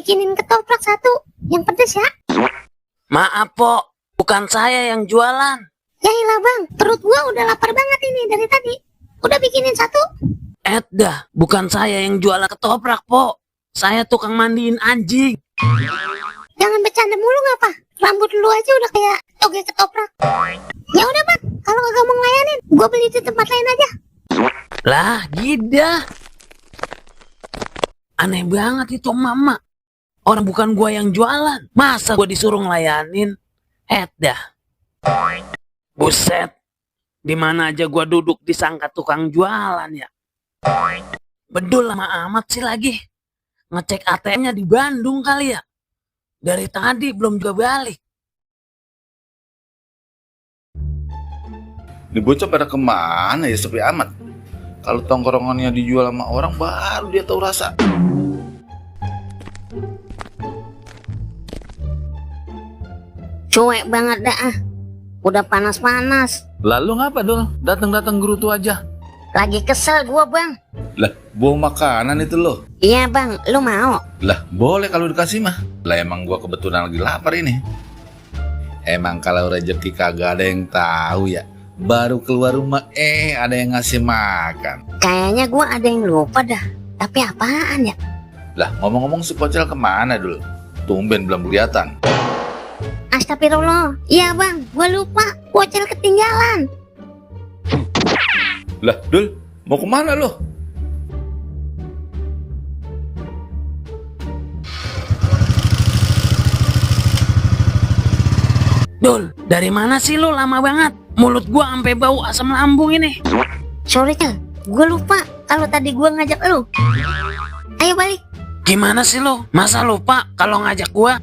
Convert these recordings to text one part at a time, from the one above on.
bikinin ketoprak satu, yang pedes ya. Maaf, Pok. Bukan saya yang jualan. Ya ilah bang, perut gua udah lapar banget ini dari tadi. Udah bikinin satu. Dah, bukan saya yang jualan ketoprak, Pok. Saya tukang mandiin anjing. Jangan bercanda mulu ngapa? Rambut lu aja udah kayak toge ketoprak. Ya udah bang, kalau kagak mau ngelayanin, gua beli di tempat lain aja. Lah, Gida. Aneh banget itu mama. Orang bukan gua yang jualan. Masa gua disuruh ngelayanin? Dah. Buset. Di mana aja gua duduk disangka tukang jualan ya. Bedul lama amat sih lagi. Ngecek ATM-nya di Bandung kali ya. Dari tadi belum juga balik. Ini bocah pada kemana ya, sepi amat. Kalau tongkrongannya dijual sama orang baru dia tahu rasa. Cuek banget dah. Udah panas-panas. Lalu ngapa Dul? Datang-datang gerutu aja. Lagi kesel gua bang. Lah, bawa makanan itu loh. Iya bang, lu mau? Lah, boleh kalau dikasih mah. Lah emang gua kebetulan lagi lapar ini. Emang kalau rezeki kagak ada yang tahu ya. Baru keluar rumah ada yang ngasih makan. Kayaknya gua ada yang lupa dah. Tapi apaan ya? Lah, ngomong-ngomong si Pocel kemana Dul? Tumben belum kelihatan. Astagfirullah. Iya bang, gua lupa. Bocel ketinggalan. Lah, Dul, mau kemana lo? Dul, dari mana sih lu lama banget? Mulut gua sampai bau asam lambung ini. Sorry Cel, gua lupa kalau tadi gua ngajak lu. Ayo balik. Gimana sih lu? Masa lupa kalau ngajak gua?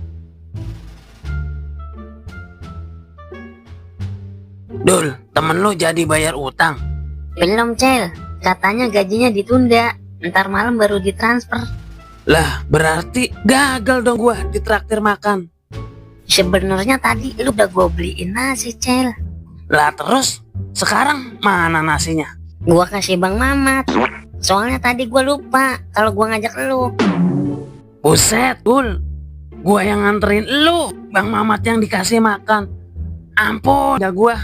Dul, temen lu jadi bayar utang. Belum Cel, katanya gajinya ditunda. Ntar malam baru ditransfer. Lah, berarti gagal dong gua ditraktir makan. Sebenarnya tadi lu udah gua beliin nasi Cel. Lah terus, sekarang mana nasinya? Gua kasih Bang Mamat. Soalnya tadi gua lupa kalau gua ngajak lu. Buset, Dul. Gua yang nganterin lu, Bang Mamat yang dikasih makan. Ampun, ya gua.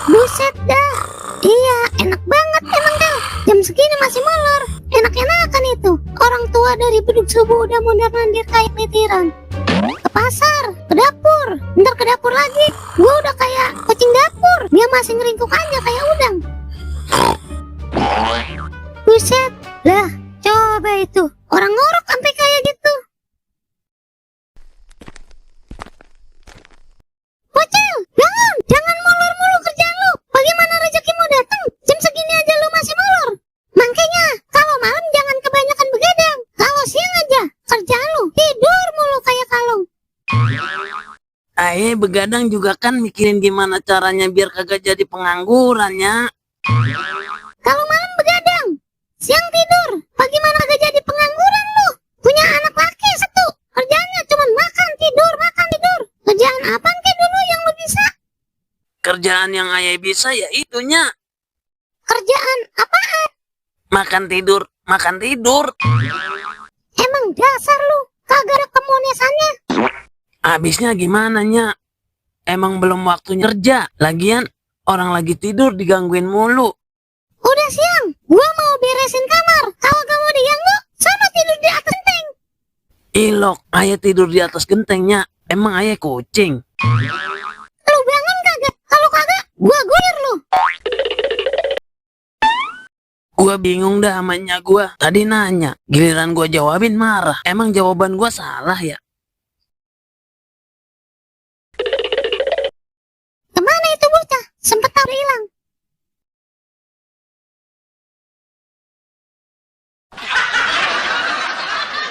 Buset dah. Iya, enak banget emang Del. Jam segini masih molor. Enak-enakan itu. Orang tua dari beduk subuh udah mondar-mandir kayak mitiran. Ke pasar, ke dapur, ntar ke dapur lagi. Gua udah kayak kucing dapur. Dia masih ngeringkuk aja kayak udang. Buset. Lah, coba itu. Orang ngorok sampai kayak gitu. Bocil, bangun. Jangan molor mulu kerjaan lu. Bagaimana rezekimu datang? Jam segini aja lu masih molor. Makanya, kalau malam jangan kebanyakan begadang. Kalau siang aja, kerjaan lu tidur mulu kayak kalung. Aye begadang juga kan mikirin gimana caranya biar kagak jadi pengangguran ya. Kalau malam begadang, siang tidur. Bagaimana gak jadi pengangguran lu? Punya anak laki satu. Kerjaannya cuma makan, tidur, makan, tidur. Kerjaan apaan kayak dulu yang lu bisa? Kerjaan yang ayah bisa ya itunya. Kerjaan apaan? Makan tidur, makan tidur. Emang dasar lu, kagak ada kemonesannya. Habisnya gimana nya? Emang belum waktunya kerja. Lagian orang lagi tidur digangguin mulu. Udah siang, gua mau beresin kamar. Kalau gak mau diganggu, sama tidur di atas genteng. Ilok, ayah tidur di atas gentengnya. Emang ayah kucing. Lu bangun kagak? Kalau kagak, gua guyur lu. Gua bingung dah sama nya gua. Tadi nanya, giliran gua jawabin marah. Emang jawaban gua salah ya? Kemana itu bocah? Sempet tahu hilang.